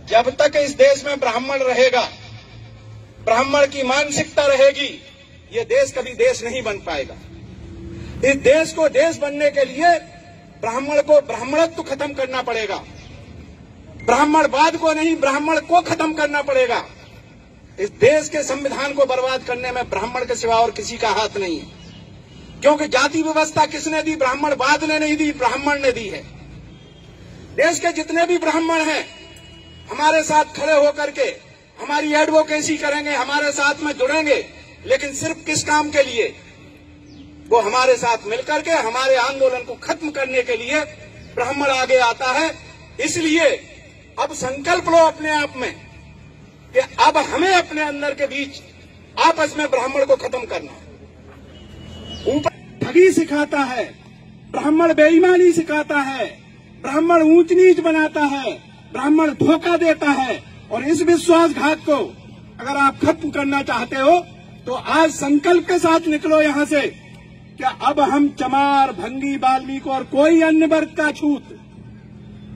जब तक इस देश में ब्राह्मण रहेगा, ब्राह्मण की मानसिकता रहेगी, ये देश कभी देश नहीं बन पाएगा। इस देश को देश बनने के लिए ब्राह्मण को ब्राह्मणत्व खत्म करना पड़ेगा, ब्राह्मणवाद को नहीं, ब्राह्मण को खत्म करना पड़ेगा। इस देश के संविधान को बर्बाद करने में ब्राह्मण के सिवा और किसी का हाथ नहीं है, क्योंकि जाति व्यवस्था किसने दी? ब्राह्मणवाद ने नहीं दी, ब्राह्मण ने दी है। देश के जितने भी ब्राह्मण हैं हमारे साथ खड़े होकर के हमारी एडवोकेसी करेंगे, हमारे साथ में जुड़ेंगे, लेकिन सिर्फ किस काम के लिए? वो हमारे साथ मिलकर के हमारे आंदोलन को खत्म करने के लिए ब्राह्मण आगे आता है। इसलिए अब संकल्प लो अपने आप में कि अब हमें अपने अंदर के बीच आपस में ब्राह्मण को खत्म करना है। ऊपर ठगी सिखाता है, ब्राह्मण बेईमानी सिखाता है, ब्राह्मण ऊंच नीच बनाता है, ब्राह्मण धोखा देता है। और इस विश्वासघात को अगर आप खत्म करना चाहते हो तो आज संकल्प के साथ निकलो यहां से क्या अब हम चमार, भंगी, वाल्मीकि और कोई अन्य वर्ग का छूत,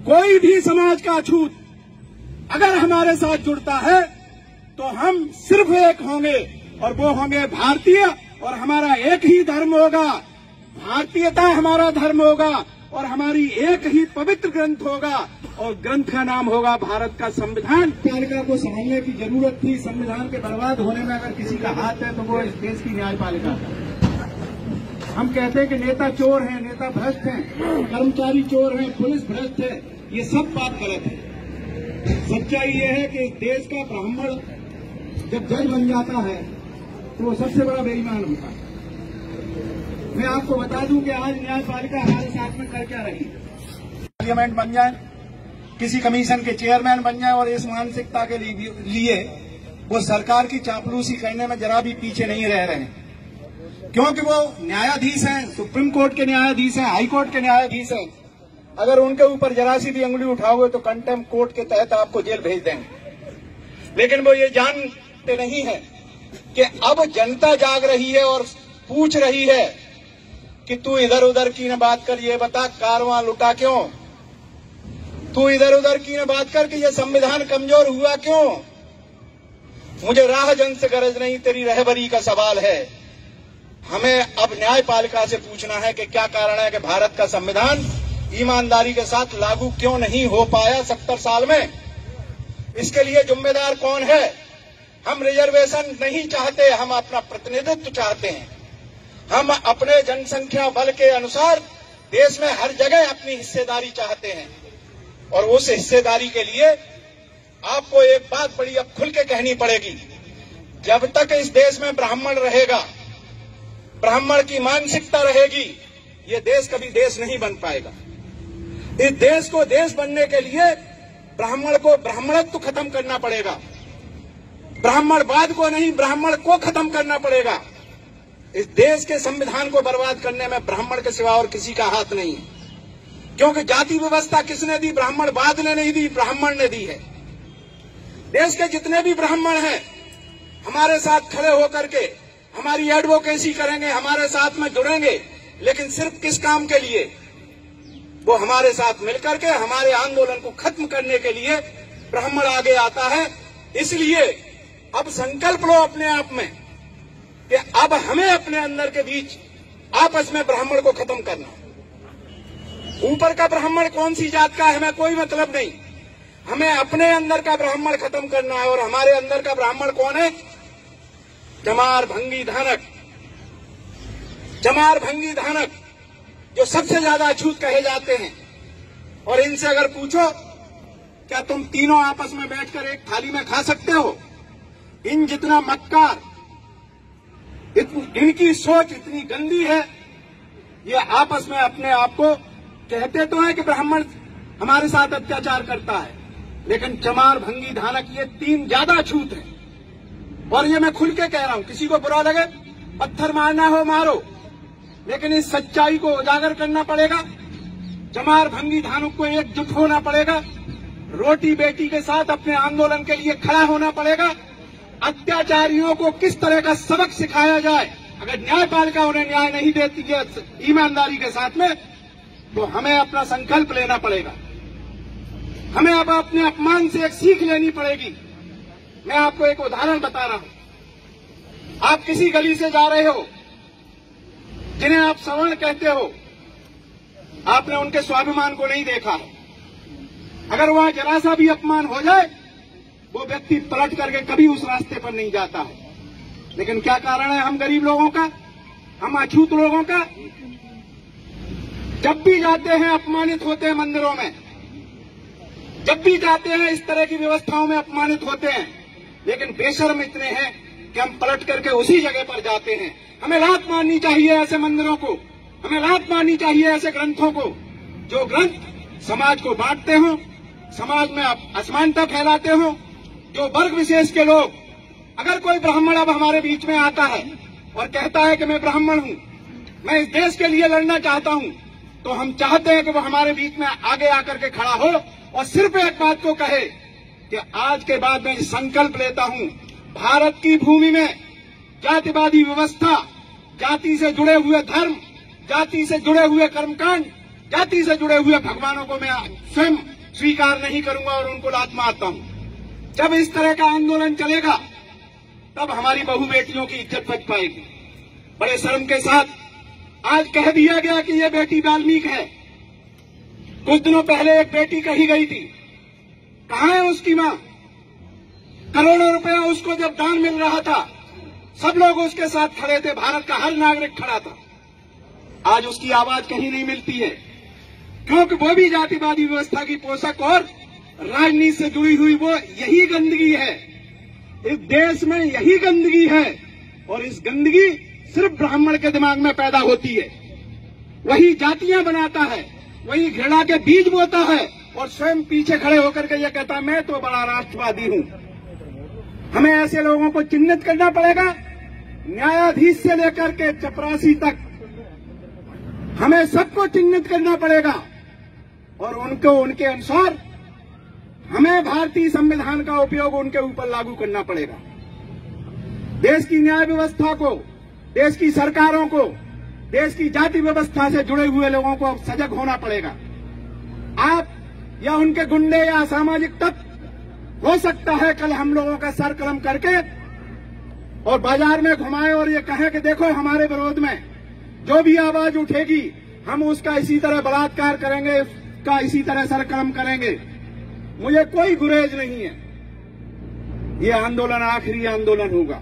कोई भी समाज का छूत अगर हमारे साथ जुड़ता है तो हम सिर्फ एक होंगे और वो होंगे भारतीय, और हमारा एक ही धर्म होगा, भारतीयता हमारा धर्म होगा और हमारी एक ही पवित्र ग्रंथ होगा और ग्रंथ का नाम होगा भारत का संविधान। न्यायपालिका को समझने की जरूरत थी। संविधान के बर्बाद होने में अगर किसी का हाथ है तो वो इस देश की न्यायपालिका का। हम कहते हैं कि नेता चोर हैं, नेता भ्रष्ट हैं, कर्मचारी चोर हैं, पुलिस भ्रष्ट है, ये सब बात गलत है। सच्चाई ये है कि इस देश का ब्राह्मण जब जज बन जाता है तो वो सबसे बड़ा बेईमान होता है। मैं आपको बता दूं कि आज न्यायपालिका हमारे साथ में कर क्या रही है? पार्लियामेंट बन जाए, किसी कमीशन के चेयरमैन बन जाए और इस मानसिकता के लिए वो सरकार की चापलूसी करने में जरा भी पीछे नहीं रह रहे हैं, क्योंकि वो न्यायाधीश हैं, सुप्रीम कोर्ट के न्यायाधीश हैं, हाई कोर्ट के न्यायाधीश हैं। अगर उनके ऊपर जरा सी भी अंगुली उठाओगे तो कंटेम्प्ट कोर्ट के तहत आपको जेल भेज देंगे। लेकिन वो ये जानते नहीं है कि अब जनता जाग रही है और पूछ रही है कि तू इधर उधर की न बात कर, ये बता कारवां लुटा क्यों? तू इधर उधर की न बात कर कि ये संविधान कमजोर हुआ क्यों? मुझे राह जंग से गरज नहीं, तेरी रहबरी का सवाल है। हमें अब न्यायपालिका से पूछना है कि क्या कारण है कि भारत का संविधान ईमानदारी के साथ लागू क्यों नहीं हो पाया 70 साल में? इसके लिए जिम्मेदार कौन है? हम रिजर्वेशन नहीं चाहते, हम अपना प्रतिनिधित्व चाहते हैं। हम अपने जनसंख्या बल के अनुसार देश में हर जगह अपनी हिस्सेदारी चाहते हैं, और उस हिस्सेदारी के लिए आपको एक बात बड़ी अब खुल के कहनी पड़ेगी। जब तक इस देश में ब्राह्मण रहेगा, ब्राह्मण की मानसिकता रहेगी, ये देश कभी देश नहीं बन पाएगा। इस देश को देश बनने के लिए ब्राह्मण को ब्राह्मणत्व खत्म करना पड़ेगा, ब्राह्मणवाद को नहीं, ब्राह्मण को खत्म करना पड़ेगा। इस देश के संविधान को बर्बाद करने में ब्राह्मण के सिवा और किसी का हाथ नहीं है, क्योंकि जाति व्यवस्था किसने दी? ब्राह्मणवाद ने नहीं दी, ब्राह्मण ने दी है। देश के जितने भी ब्राह्मण हैं हमारे साथ खड़े होकर के हमारी एडवोकेसी करेंगे, हमारे साथ में जुड़ेंगे, लेकिन सिर्फ किस काम के लिए? वो हमारे साथ मिलकर के हमारे आंदोलन को खत्म करने के लिए ब्राह्मण आगे आता है। इसलिए अब संकल्प लो अपने आप में कि अब हमें अपने अंदर के बीच आपस में ब्राह्मण को खत्म करना। ऊपर का ब्राह्मण कौन सी जात का है हमें कोई मतलब नहीं, हमें अपने अंदर का ब्राह्मण खत्म करना है। और हमारे अंदर का ब्राह्मण कौन है? चमार, भंगी, धानक। चमार, भंगी, धानक जो सबसे ज्यादा अछूत कहे जाते हैं। और इनसे अगर पूछो क्या तुम तीनों आपस में बैठकर एक थाली में खा सकते हो? इन जितना मक्कार, इनकी सोच इतनी गंदी है, ये आपस में अपने आप को कहते तो है कि ब्राह्मण हमारे साथ अत्याचार करता है, लेकिन चमार, भंगी, धानक ये तीन ज्यादा छूत है। और ये मैं खुल के कह रहा हूं, किसी को बुरा लगे पत्थर मारना हो मारो, लेकिन इस सच्चाई को उजागर करना पड़ेगा। चमार, भंगी, धानक को एकजुट होना पड़ेगा, रोटी बेटी के साथ अपने आंदोलन के लिए खड़ा होना पड़ेगा। अत्याचारियों को किस तरह का सबक सिखाया जाए, अगर न्यायपालिका उन्हें न्याय नहीं देती है ईमानदारी के साथ में, तो हमें अपना संकल्प लेना पड़ेगा। हमें अब अपने अपमान से एक सीख लेनी पड़ेगी। मैं आपको एक उदाहरण बता रहा हूं। आप किसी गली से जा रहे हो, जिन्हें आप सवर्ण कहते हो, आपने उनके स्वाभिमान को नहीं देखा है। अगर वहां जरा सा भी अपमान हो जाए, वो व्यक्ति पलट करके कभी उस रास्ते पर नहीं जाता है। लेकिन क्या कारण है हम गरीब लोगों का, हम अछूत लोगों का? जब भी जाते हैं अपमानित होते हैं मंदिरों में, जब भी जाते हैं इस तरह की व्यवस्थाओं में अपमानित होते हैं। लेकिन बेशर्म इतने हैं कि हम पलट करके उसी जगह पर जाते हैं। हमें लात मारनी चाहिए ऐसे मंदिरों को, हमें लात मारनी चाहिए ऐसे ग्रंथों को, जो ग्रंथ समाज को बांटते हो, समाज में असमानता फैलाते हो। जो वर्ग विशेष के लोग, अगर कोई ब्राह्मण अब हमारे बीच में आता है और कहता है कि मैं ब्राह्मण हूं, मैं इस देश के लिए लड़ना चाहता हूं, तो हम चाहते हैं कि वो हमारे बीच में आगे आकर के खड़ा हो और सिर्फ एक बात को कहे कि आज के बाद मैं संकल्प लेता हूं, भारत की भूमि में जातिवादी व्यवस्था, जाति से जुड़े हुए धर्म, जाति से जुड़े हुए कर्मकांड, जाति से जुड़े हुए भगवानों को मैं स्वयं स्वीकार नहीं करूंगा और उनको लात मारता हूं। जब इस तरह का आंदोलन चलेगा, तब हमारी बहू बेटियों की इज्जत बच पाएगी। बड़े शर्म के साथ आज कह दिया गया कि ये बेटी वाल्मीकि है। कुछ दिनों पहले एक बेटी कही गई थी, कहां है उसकी मां? करोड़ों रुपया उसको जब दान मिल रहा था, सब लोग उसके साथ खड़े थे, भारत का हर नागरिक खड़ा था। आज उसकी आवाज कहीं नहीं मिलती है, क्योंकि वो भी जातिवादी व्यवस्था की पोषक और राजनीति से जुड़ी हुई वो यही गंदगी है। इस देश में यही गंदगी है और इस गंदगी सिर्फ ब्राह्मण के दिमाग में पैदा होती है। वही जातियां बनाता है, वही घृणा के बीज बोता है और स्वयं पीछे खड़े होकर के ये कहता है मैं तो बड़ा राष्ट्रवादी हूं। हमें ऐसे लोगों को चिन्हित करना पड़ेगा, न्यायाधीश से लेकर के चपरासी तक हमें सबको चिन्हित करना पड़ेगा और उनको उनके अनुसार हमें भारतीय संविधान का उपयोग उनके ऊपर लागू करना पड़ेगा। देश की न्याय व्यवस्था को, देश की सरकारों को, देश की जाति व्यवस्था से जुड़े हुए लोगों को अब सजग होना पड़ेगा। आप या उनके गुंडे या सामाजिक तत्व हो सकता है कल हम लोगों का सर कलम करके और बाजार में घुमाए और ये कहे कि देखो हमारे विरोध में जो भी आवाज उठेगी हम उसका इसी तरह बलात्कार करेंगे, उसका इसी तरह सर कलम करेंगे। मुझे कोई गुरेज नहीं है। ये आंदोलन आखिरी आंदोलन होगा।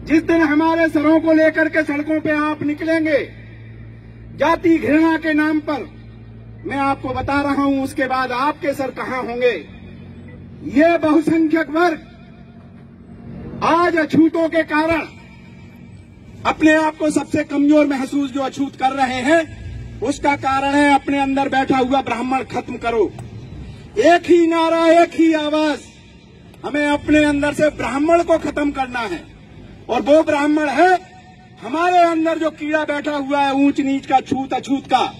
जिस दिन हमारे सरों को लेकर के सड़कों पे आप निकलेंगे जाति घृणा के नाम पर, मैं आपको बता रहा हूं उसके बाद आपके सर कहां होंगे। ये बहुसंख्यक वर्ग आज अछूतों के कारण अपने आप को सबसे कमजोर महसूस जो अछूत कर रहे हैं, उसका कारण है अपने अंदर बैठा हुआ ब्राह्मण खत्म करो। एक ही नारा, एक ही आवाज, हमें अपने अंदर से ब्राह्मण को खत्म करना है। और वो ब्राह्मण है हमारे अंदर जो कीड़ा बैठा हुआ है ऊंच नीच का, छूत अछूत का।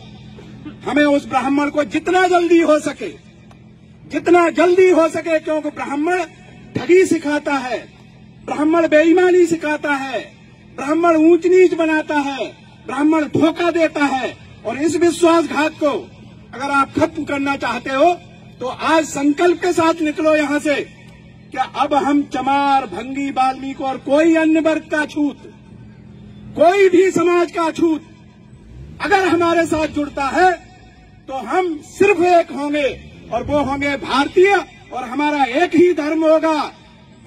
हमें उस ब्राह्मण को जितना जल्दी हो सके, जितना जल्दी हो सके, क्योंकि ब्राह्मण ठगी सिखाता है, ब्राह्मण बेईमानी सिखाता है, ब्राह्मण ऊंच नीच बनाता है, ब्राह्मण धोखा देता है। और इस विश्वासघात को अगर आप खत्म करना चाहते हो तो आज संकल्प के साथ निकलो यहां से कि अब हम चमार, भंगी, वाल्मीकि और कोई अन्य वर्ग का छूत, कोई भी समाज का छूत अगर हमारे साथ जुड़ता है तो हम सिर्फ एक होंगे और वो होंगे भारतीय, और हमारा एक ही धर्म होगा,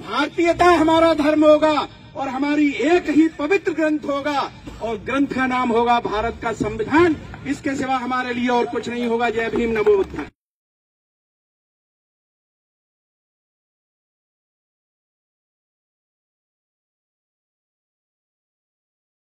भारतीयता हमारा धर्म होगा और हमारी एक ही पवित्र ग्रंथ होगा और ग्रंथ का नाम होगा भारत का संविधान। इसके सिवा हमारे लिए और कुछ नहीं होगा। जय भीम, नमो बुद्धाय।